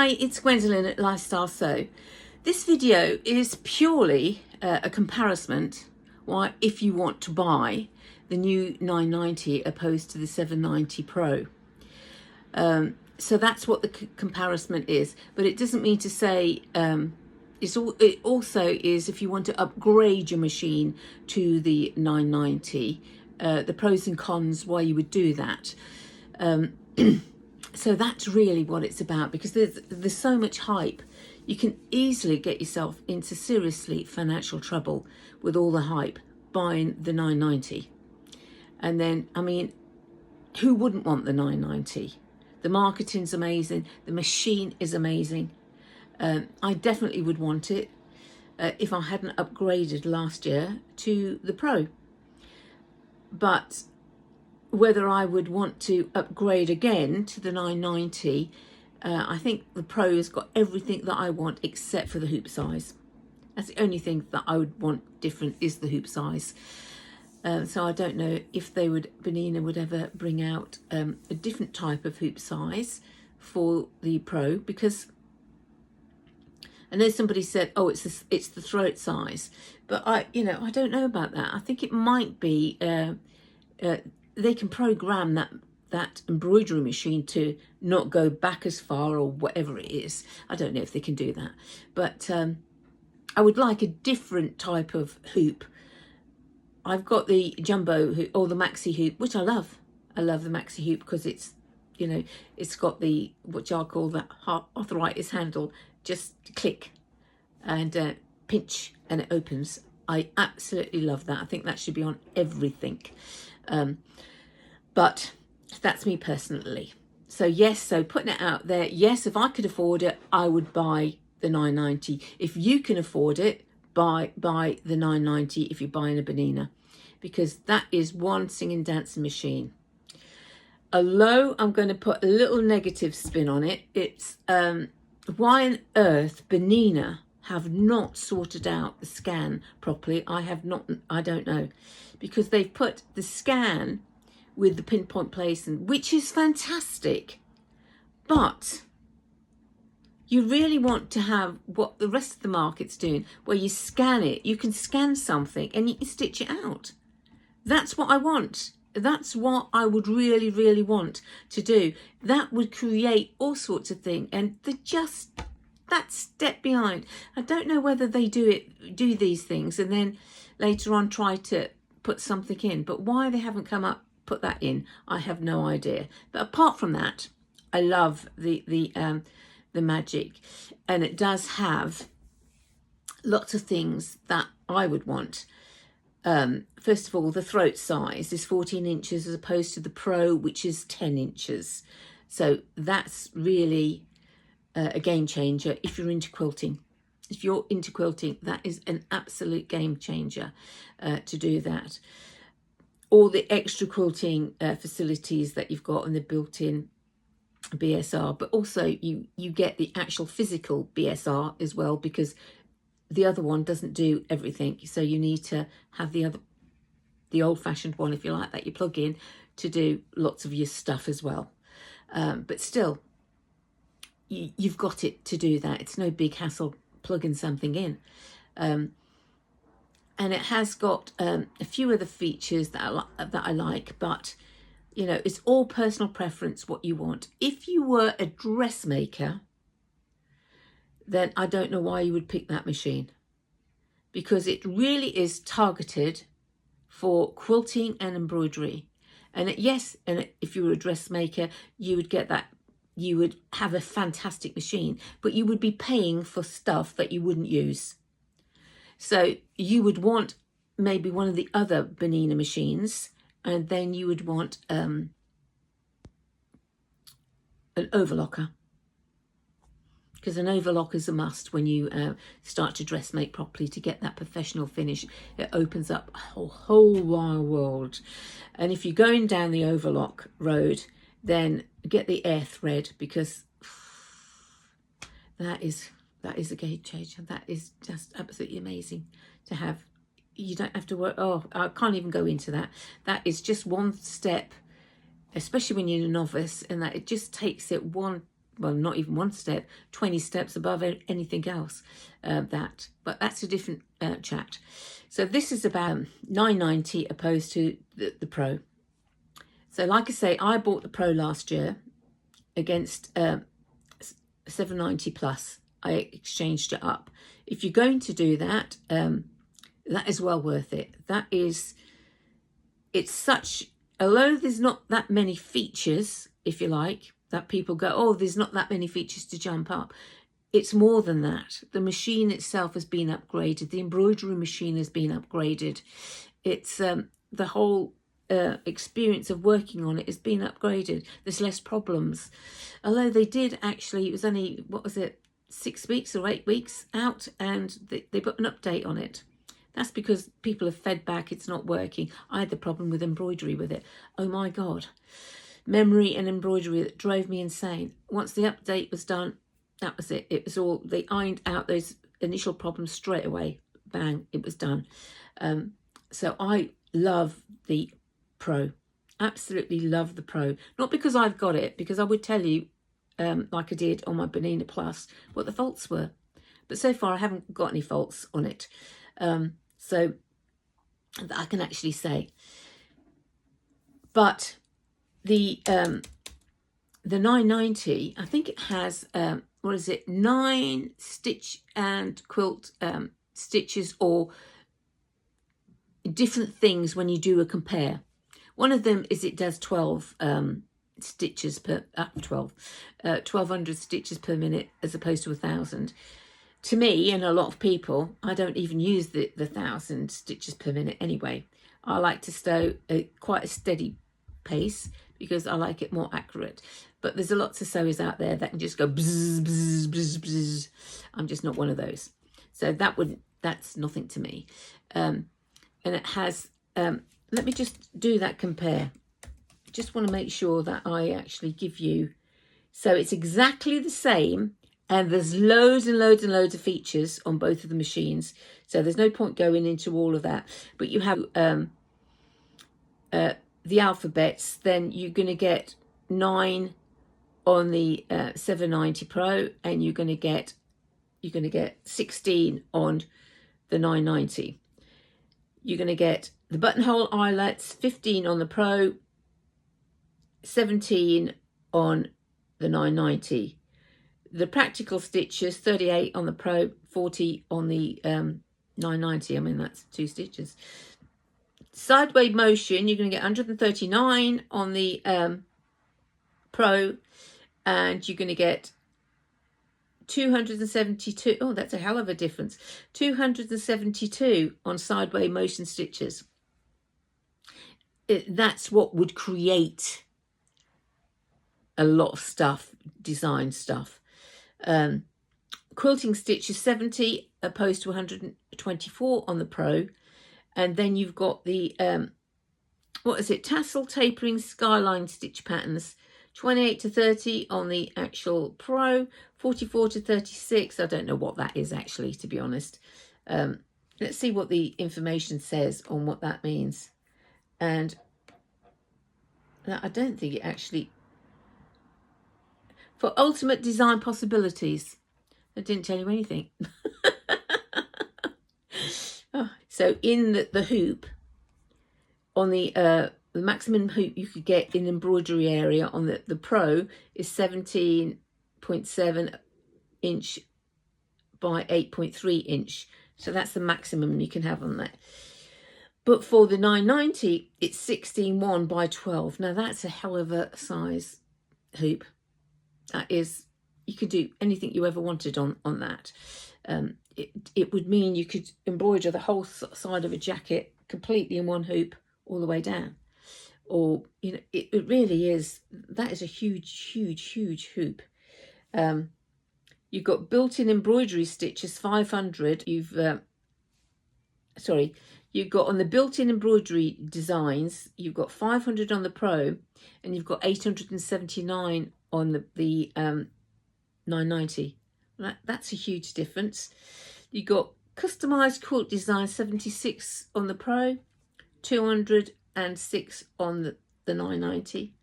Hi, it's Gwendolyn at Lifestyle Sew. This video is purely a comparison why if you want to buy the new 990 opposed to the 790 Pro. So that's what the comparison is, but it doesn't mean to say it also is if you want to upgrade your machine to the 990, the pros and cons why you would do that. So that's really what it's about, because there's so much hype. You can easily get yourself into seriously financial trouble with all the hype buying the 990. And then, I mean, who wouldn't want the 990? The marketing's amazing. The machine is amazing. I definitely would want it if I hadn't upgraded last year to the Pro. But whether I would want to upgrade again to the 990, I think the Pro's got everything that I want except for the hoop size. That's the only thing that I would want different, is the hoop size. So I don't know if Bernina would ever bring out a different type of hoop size for the Pro, because I know somebody said, oh, it's the throat size, but I don't know about that. I think it might be they can program that embroidery machine to not go back as far or whatever it is. I don't know if they can do that, but I would like a different type of hoop. I've got the jumbo hoop or the maxi hoop, which I love. I love the maxi hoop because it's, it's got the, what y'all call that arthritis handle, just click and pinch and it opens. I absolutely love that. I think that should be on everything. But that's me personally. So yes, so putting it out there, yes, if I could afford it, I would buy the 990. If you can afford it, buy the 990 if you're buying a Bernina, because that is one singing dancing machine. Although I'm going to put a little negative spin on it, it's why on earth Bernina have not sorted out the scan properly. I don't know, because they've put the scan with the pinpoint placement, which is fantastic, but you really want to have what the rest of the market's doing, where you scan it, you can scan something and you can stitch it out. That's what I want. That's what I would really, really want to do. That would create all sorts of things, and they're just that step behind. I don't know whether they do these things and then later on try to put something in, but why they haven't put that in, I have no idea. But apart from that, I love the magic, and it does have lots of things that I would want. First of all, the throat size is 14 inches as opposed to the Pro, which is 10 inches. So that's really a game changer if you're into quilting. If you're into quilting, that is an absolute game changer to do that. All the extra quilting facilities that you've got and the built-in BSR, but also you get the actual physical BSR as well, because the other one doesn't do everything. So you need to have the old-fashioned one, if you like, that you plug in to do lots of your stuff as well. But still, you've got it to do that. It's no big hassle plugging something in. And it has got a few other features that I like, but it's all personal preference what you want. If you were a dressmaker, then I don't know why you would pick that machine, because it really is targeted for quilting and embroidery. And if you were a dressmaker, you would get that. You would have a fantastic machine, but you would be paying for stuff that you wouldn't use. So you would want maybe one of the other Bernina machines, and then you would want an overlocker, because an overlock is a must when you start to dressmake properly to get that professional finish. It opens up a whole wide world. And if you're going down the overlock road, then get the air thread, because that is a game changer. That is just absolutely amazing to have. You don't have to work. Oh, I can't even go into that. That is just one step, especially when you're a novice, and that it just takes it one well, not even one step, 20 steps above anything else. But that's a different chat. So this is about 990 opposed to the Pro. So like I say, I bought the Pro last year against 790 plus. I exchanged it up. If you're going to do that, that is well worth it. It's such, although there's not that many features, if you like, that people go, oh, there's not that many features to jump up. It's more than that. The machine itself has been upgraded. The embroidery machine has been upgraded. It's the whole experience of working on it has been upgraded. There's less problems. Although they did actually, it was only, 6 weeks or 8 weeks out, and they put an update on it. That's because people have fed back, it's not working. I had the problem with embroidery with it. Oh my God. Memory and embroidery that drove me insane. Once the update was done, that was it. It was all, they ironed out those initial problems straight away. Bang, it was done. So I love the Pro. Absolutely love the Pro. Not because I've got it, because I would tell you, like I did on my Bernina Plus, what the faults were. But so far I haven't got any faults on it. So that I can actually say. But the 990, I think it has, 9 stitch and quilt stitches, or different things when you do a compare. One of them is it does 12 stitches per 1200 stitches per minute as opposed to 1000. To me and a lot of people, I don't even use the 1000 stitches per minute anyway. I like to sew quite a steady pace because I like it more accurate. But there's a lots of sewers out there that can just go bzz, bzz, bzz, bzz. I'm just not one of those. So that's nothing to me. And it has, let me just do that compare. Just want to make sure that I actually give you, so it's exactly the same, and there's loads and loads and loads of features on both of the machines, so there's no point going into all of that. But you have the alphabets, then you're going to get 9 on the 790 Pro, and you're going to get 16 on the 990. You're going to get the buttonhole eyelets, 15 on the Pro, 17 on the 990. The practical stitches, 38 on the Pro, 40 on the 990. I mean, that's 2 stitches. Sideways motion, you're going to get 139 on the Pro, and you're going to get 272. Oh, that's a hell of a difference. 272 on sideways motion stitches. That's what would create a lot of stuff, design stuff. Quilting stitches 70 opposed to 124 on the Pro. And then you've got the tassel tapering skyline stitch patterns, 28 to 30 on the actual Pro, 44 to 36. I don't know what that is actually, to be honest. Let's see what the information says on what that means. And I don't think it actually, for ultimate design possibilities, it didn't tell you anything. Oh, so in the hoop, on the maximum hoop you could get in embroidery area on the Pro is 17.7 inch by 8.3 inch. So that's the maximum you can have on that. But for the 990, it's 16.1 by 12. Now that's a hell of a size hoop. That is, you could do anything you ever wanted on that. It would mean you could embroider the whole side of a jacket completely in one hoop all the way down. Or, you know, it really is, that is a huge, huge, huge hoop. You've got built-in embroidery stitches, 500. You've got on the built-in embroidery designs, you've got 500 on the Pro, and you've got 879 on the 990. That's a huge difference. You got customized quilt design, 76 on the Pro, 206 on the 990.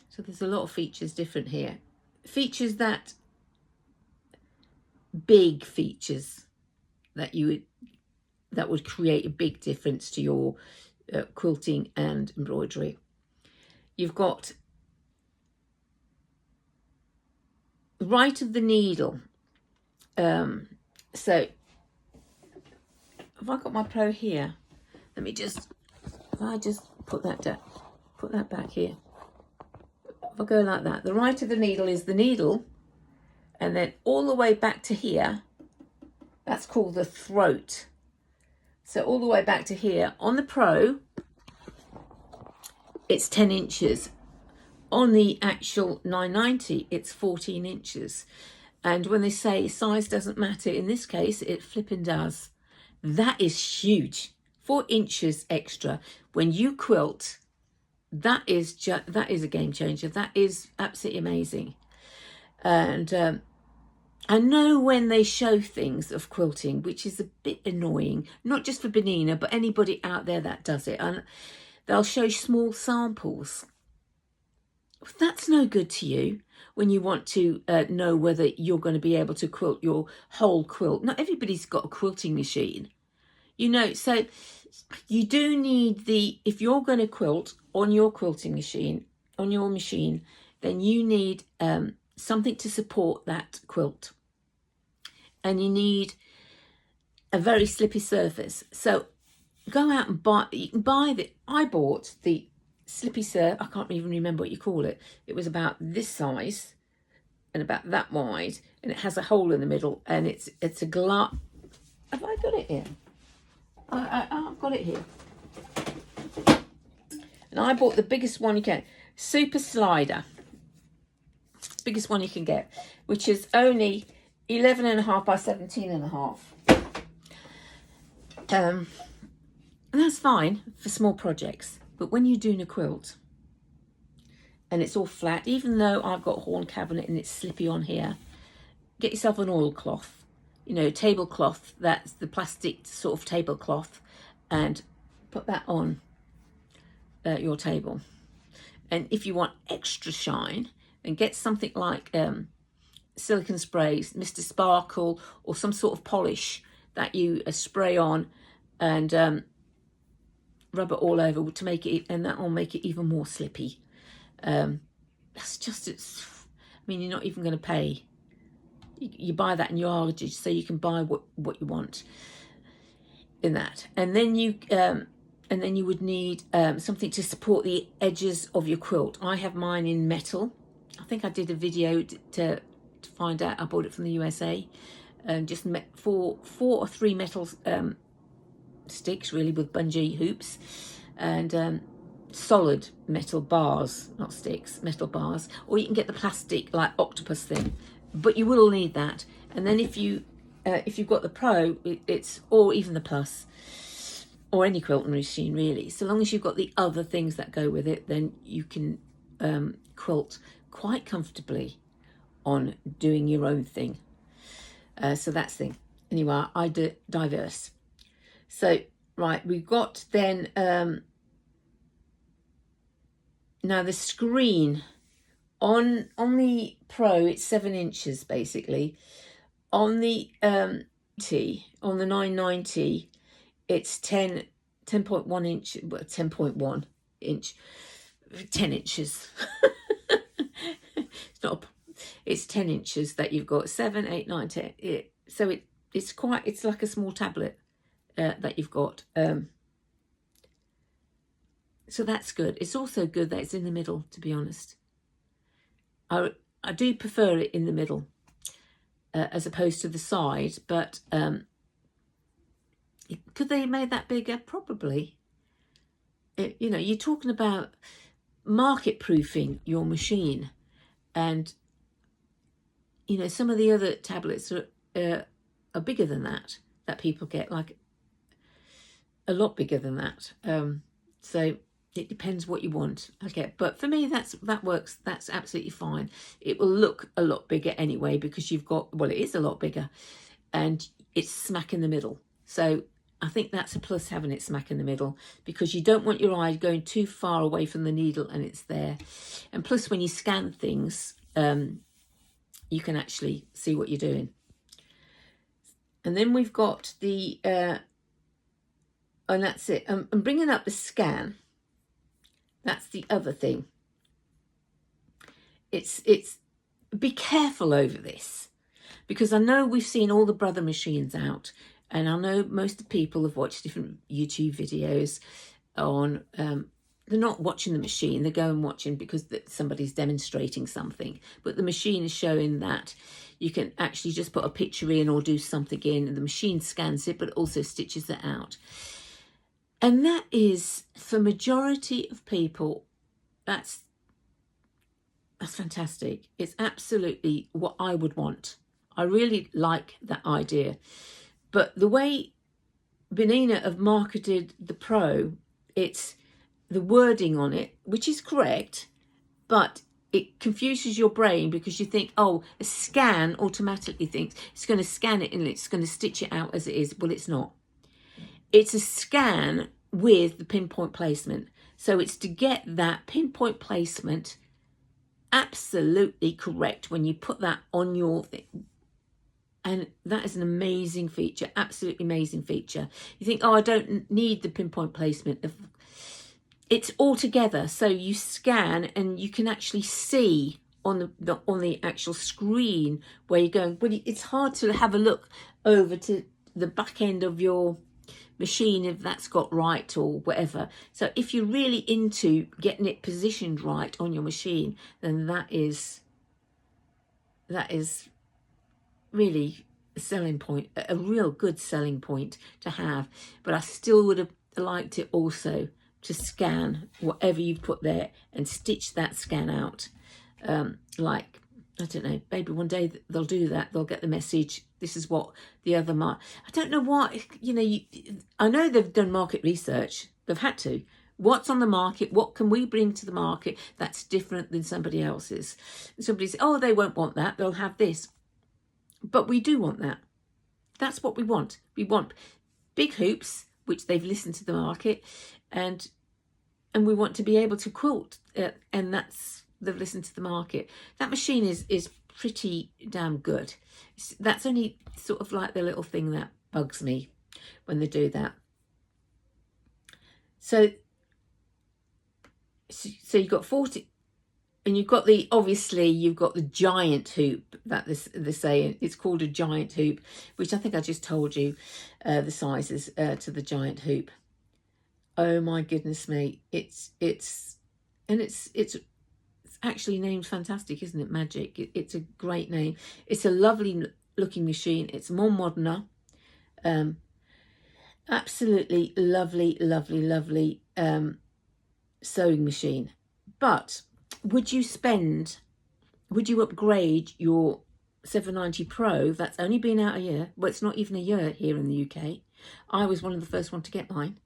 So there's a lot of features different here. features that, big features that would create a big difference to your quilting and embroidery. You've got right of the needle. So have I got my pro here? Let me just, if I just put that down, put that back here. If I go like that, the right of the needle is the needle, and then all the way back to here, that's called the throat. So all the way back to here. On the pro, it's 10 inches. On the actual 990, it's 14 inches. And when they say size doesn't matter, in this case, it flipping does. That is huge. 4 inches extra. When you quilt, that is a game changer. That is absolutely amazing. And I know when they show things of quilting, which is a bit annoying, not just for Bernina, but anybody out there that does it, and they'll show small samples. That's no good to you when you want to know whether you're going to be able to quilt your whole quilt. Not everybody's got a quilting machine, you know, so you do need if you're going to quilt on your quilting machine, then you need something to support that quilt. And you need a very slippy surface. So go out and I bought the slippy surface. I can't even remember what you call it. It was about this size and about that wide, and it has a hole in the middle, and it's a glass. Have I got it here? I've got it here. And I bought the biggest one you can, super slider, biggest one you can get, which is only 11.5 by 17.5. And that's fine for small projects, but when you're doing a quilt and it's all flat, even though I've got horn cabinet and it's slippy on here, get yourself an oilcloth, you know, tablecloth, that's the plastic sort of tablecloth, and put that on your table. And if you want extra shine, then get something like silicone sprays, Mr. Sparkle, or some sort of polish that you spray on and rub it all over to make it, and that will make it even more slippy. That's just, I mean, you're not even going to pay. You buy that in your yardage, so you can buy what you want in that. And then you would need something to support the edges of your quilt. I have mine in metal. I think I did a video to find out. I bought it from the USA. Just four or three metal sticks, really, with bungee hoops, and solid metal bars, not sticks, metal bars. Or you can get the plastic, like octopus thing, but you will need that. And then if you've got the Pro, or even the Plus, or any quilting machine really, so long as you've got the other things that go with it, then you can quilt quite comfortably on doing your own thing. So that's the thing. Anyway, I diverse. So right, we've got then now the screen on the Pro, it's 7 inches basically. On the on the 990, it's 10.1 inch, well, 10.1 inch, 10 inches. It's 10 inches that you've got, 7, 8, 9, 10. So it's like a small tablet that you've got. So that's good. It's also good that it's in the middle, to be honest. I do prefer it in the middle as opposed to the side, but could they have made that bigger? Probably. You know, you're talking about market proofing your machine, and you know, some of the other tablets are bigger than that people get, like a lot bigger than that. So it depends what you want. Okay, but for me, that works. That's absolutely fine. It will look a lot bigger anyway because you've got, well, it is a lot bigger, and it's smack in the middle. So I think that's a plus, having it smack in the middle, because you don't want your eye going too far away from the needle and it's there. And plus, when you scan things, you can actually see what you're doing. And then we've got the, and that's it. I'm bringing up the scan. That's the other thing. It's be careful over this, because I know we've seen all the brother machines out, and I know most of the people have watched different YouTube videos on, they're not watching the machine, they're going watching because somebody's demonstrating something, but the machine is showing that you can actually just put a picture in or do something in, and the machine scans it, but also stitches it out. And that is, for majority of people, that's fantastic. It's absolutely what I would want. I really like that idea. But the way Bernina have marketed the Pro, it's the wording on it, which is correct, but it confuses your brain because you think, oh, a scan automatically thinks it's going to scan it and it's going to stitch it out as it is. Well, it's not. It's a scan with the pinpoint placement. So it's to get that pinpoint placement absolutely correct when you put that on your thing. And that is an amazing feature, absolutely amazing feature. You think, oh, I don't need the pinpoint placement. It's all together. So you scan and you can actually see on the actual screen where you're going. Well, it's hard to have a look over to the back end of your machine if that's got right or whatever. So if you're really into getting it positioned right on your machine, then that is really a selling point, a real good selling point to have. But I still would have liked it also to scan whatever you've put there and stitch that scan out. Like, I don't know, maybe one day they'll do that. They'll get the message. This is what the other I don't know why, you know, I know they've done market research. They've had to. What's on the market? What can we bring to the market that's different than somebody else's? Somebody says, oh, they won't want that. They'll have this. But we do want that. That's what we want. We want big hoops, which they've listened to the market, and we want to be able to quilt, and they've listened to the market. That machine is pretty damn good. That's only sort of like the little thing that bugs me when they do that. So you've got 40, and you've got obviously you've got the giant hoop that they're saying. It's called a giant hoop, which I think I just told you the sizes to the giant hoop. Oh my goodness me. It's actually named fantastic, isn't it? Magic. It's a great name. It's a lovely looking machine. It's more moderner. Absolutely lovely, lovely, lovely sewing machine. But would you upgrade your 790 Pro that's only been out a year? Well, it's not even a year here in the UK. I was one of the first one to get mine.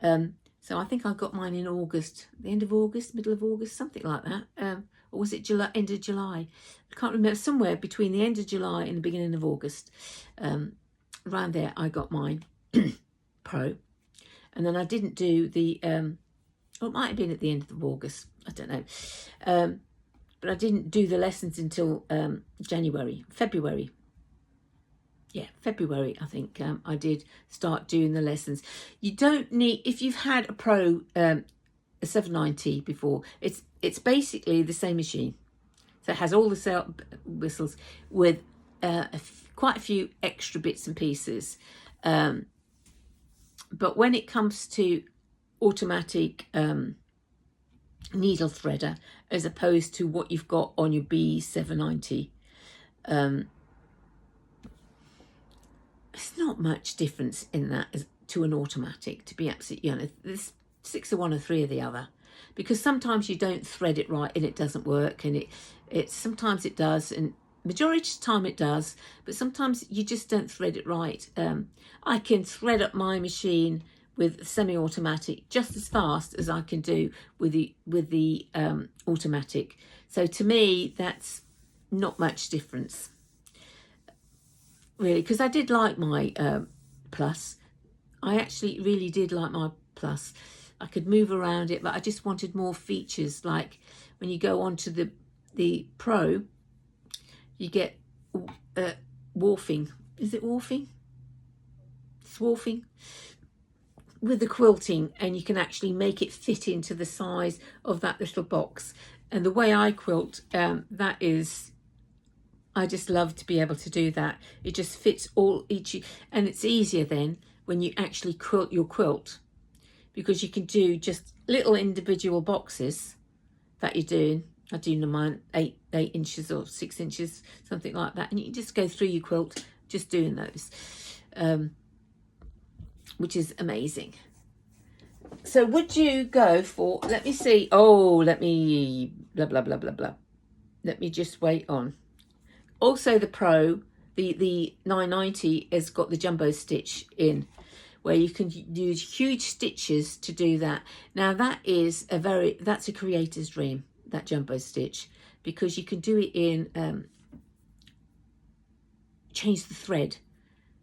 So I think I got mine in August, the end of August, middle of August, something like that. Or was it July, end of July? I can't remember, somewhere between the end of July and the beginning of August. Around there, I got mine Pro. And then I didn't do the, or it might have been at the end of August, I don't know. But I didn't do the lessons until February. Yeah, February, I think I did start doing the lessons. You don't need, if you've had a Pro, a 790 before, it's basically the same machine. So it has all the whistles with quite a few extra bits and pieces. But when it comes to automatic needle threader, as opposed to what you've got on your B790, it's not much difference in that to an automatic, to be absolutely honest. There's 6 of one or 3 of the other, because sometimes you don't thread it right and it doesn't work, and it sometimes it does, and majority of the time it does, but sometimes you just don't thread it right. I can thread up my machine with semi-automatic just as fast as I can do with the automatic. So to me, that's not much difference, really, because I did like my Plus. I actually really did like my Plus. I could move around it, but I just wanted more features. Like when you go onto the Pro, you get warping. Is it warping? Swarfing with the quilting, and you can actually make it fit into the size of that little box. And the way I quilt, that is, I just love to be able to do that. It just fits each, and it's easier then when you actually quilt your quilt, because you can do just little individual boxes that you're doing. I do mine 8 inches or 6 inches, something like that, and you just go through your quilt just doing those, which is amazing. So would you go for, let me see, let me blah blah blah blah blah, let me just wait on. Also the Pro, the 990 has got the jumbo stitch in, where you can use huge stitches to do that. Now that is that's a creator's dream, that jumbo stitch, because you can do it in, change the thread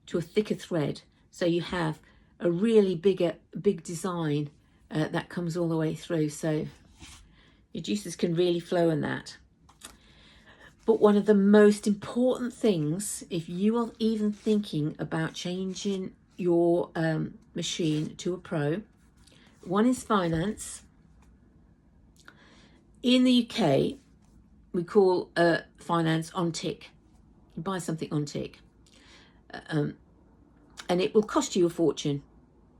to a thicker thread, so you have a really big design that comes all the way through, so your juices can really flow in that. But one of the most important things, if you are even thinking about changing your machine to a Pro, one is finance. In the UK, we call finance on tick. You buy something on tick, and it will cost you a fortune.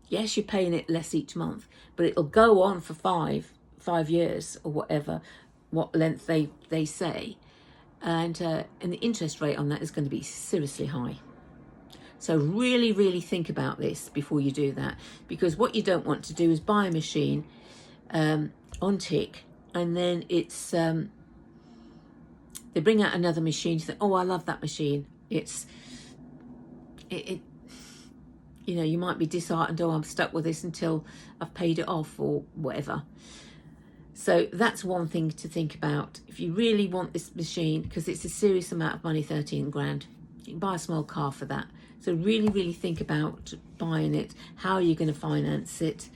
Yes, you're paying it less each month, but it'll go on for five years or whatever, what length they say, and the interest rate on that is going to be seriously high. So really think about this before you do that, because what you don't want to do is buy a machine on tick, and then it's they bring out another machine. You think, oh, I love that machine. You know, you might be disheartened, oh, I'm stuck with this until I've paid it off or whatever. So that's one thing to think about. If you really want this machine, because it's a serious amount of money, 13 grand, you can buy a small car for that. So really think about buying it, how you're going to finance it.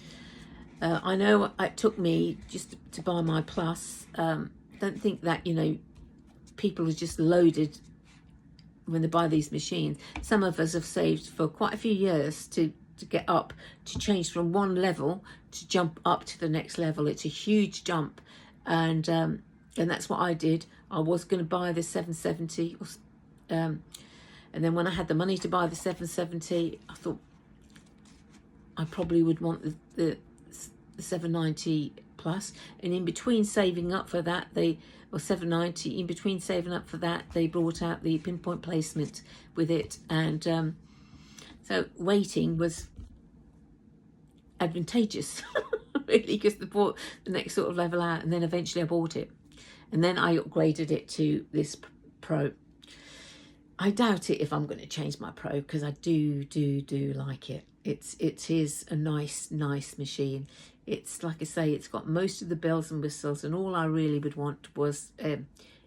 I know it took me just to buy my Plus. Don't think that, you know, people are just loaded when they buy these machines. Some of us have saved for quite a few years to get up, to change from one level to jump up to the next level. It's a huge jump, and that's what I did. I was going to buy the 770, and then when I had the money to buy the 770, I thought I probably would want the 790 Plus, and in between saving up for that, or 790, in between saving up for that, they brought out the pinpoint placement with it, and so waiting was advantageous really, because they bought the next sort of level out, and then eventually I bought it, and then I upgraded it to this Pro. I doubt it if I'm going to change my Pro, because I do like it. It is a nice machine. It's, like I say, it's got most of the bells and whistles, and all I really would want was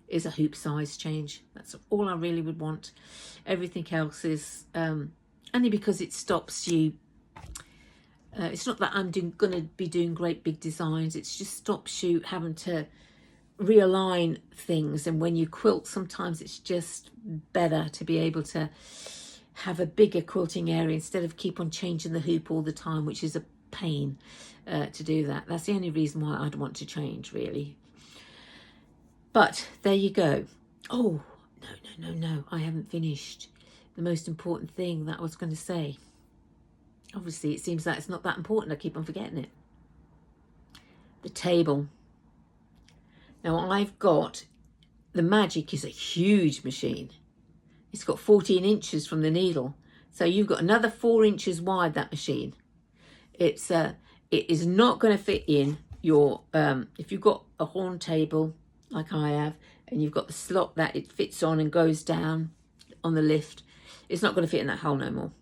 is a hoop size change. That's all I really would want. Everything else is only because it stops you. It's not that I'm going to be doing great big designs. It just stops you having to realign things, and when you quilt, sometimes it's just better to be able to have a bigger quilting area instead of keep on changing the hoop all the time, which is a pain to do that. That's the only reason why I'd want to change, really. But there you go. Oh, no, I haven't finished the most important thing that I was going to say. Obviously, it seems like it's not that important. I keep on forgetting it. The table. Now, I've got, the Magic is a huge machine. It's got 14 inches from the needle. So you've got another 4 inches wide, that machine. It is not going to fit in your, if you've got a horn table like I have, and you've got the slot that it fits on and goes down on the lift, it's not going to fit in that hole no more.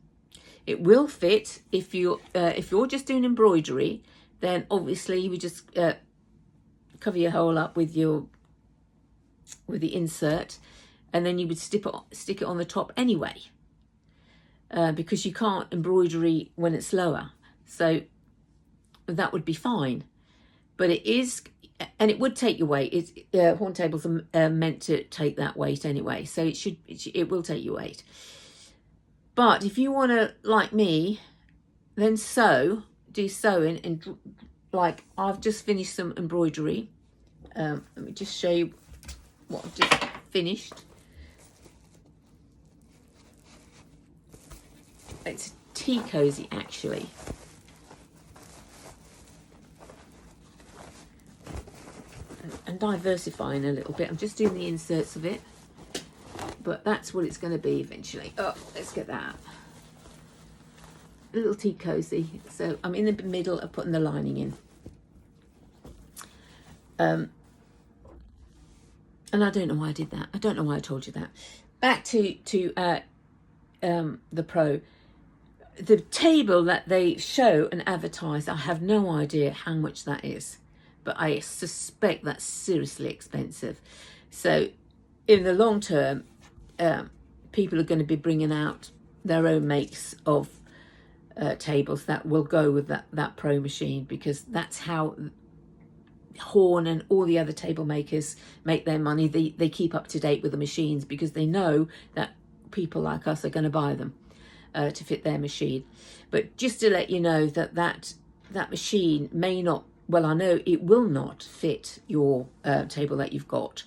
It will fit if you're just doing embroidery, then obviously you would just cover your hole up with the insert, and then you would stick it on the top anyway, because you can't embroidery when it's lower, so that would be fine. But it is and it would take your weight. It's horn tables are meant to take that weight anyway, so it will take your weight. But if you want to, like me, then do sewing, and like I've just finished some embroidery. Let me just show you what I've just finished. It's a tea cozy, actually. And diversifying a little bit. I'm just doing the inserts of it, but that's what it's going to be eventually. Oh, let's get that. A little tea cozy. So I'm in the middle of putting the lining in. And I don't know why I did that. I don't know why I told you that. Back to the Pro. The table that they show and advertise, I have no idea how much that is, but I suspect that's seriously expensive. So in the long term, people are going to be bringing out their own makes of tables that will go with that Pro machine, because that's how Horn and all the other table makers make their money. They keep up to date with the machines because they know that people like us are going to buy them to fit their machine. But just to let you know that machine may not, well, I know it will not fit your table that you've got,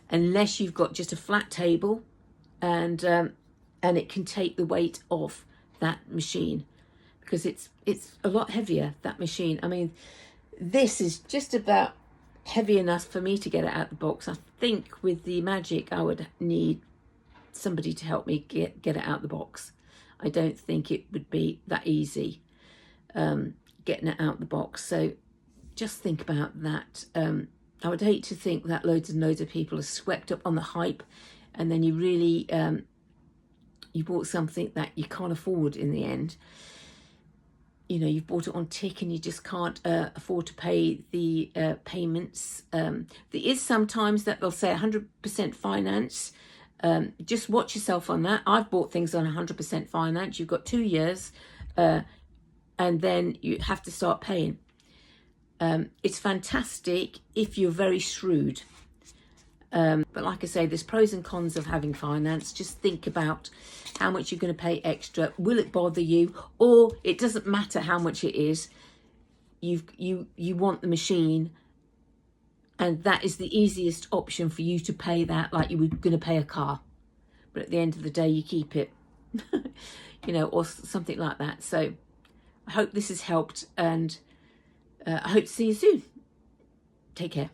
unless you've got just a flat table, and it can take the weight off that machine, because it's a lot heavier, that machine. I mean, this is just about heavy enough for me to get it out of the box. I think with the Magic I would need somebody to help me get it out of the box. I don't think it would be that easy getting it out of the box. So just think about that. I would hate to think that loads and loads of people are swept up on the hype, and then you really you bought something that you can't afford in the end. You know, you've bought it on tick and you just can't afford to pay the payments. There is sometimes that they'll say 100% finance. Just watch yourself on that. I've bought things on 100% finance. You've got 2 years and then you have to start paying. It's fantastic if you're very shrewd. But like I say, there's pros and cons of having finance. Just think about how much you're going to pay extra. Will it bother you? Or it doesn't matter how much it is. You want the machine, and that is the easiest option for you to pay that, like you were going to pay a car. But at the end of the day, you keep it, you know, or something like that. So I hope this has helped, and I hope to see you soon. Take care.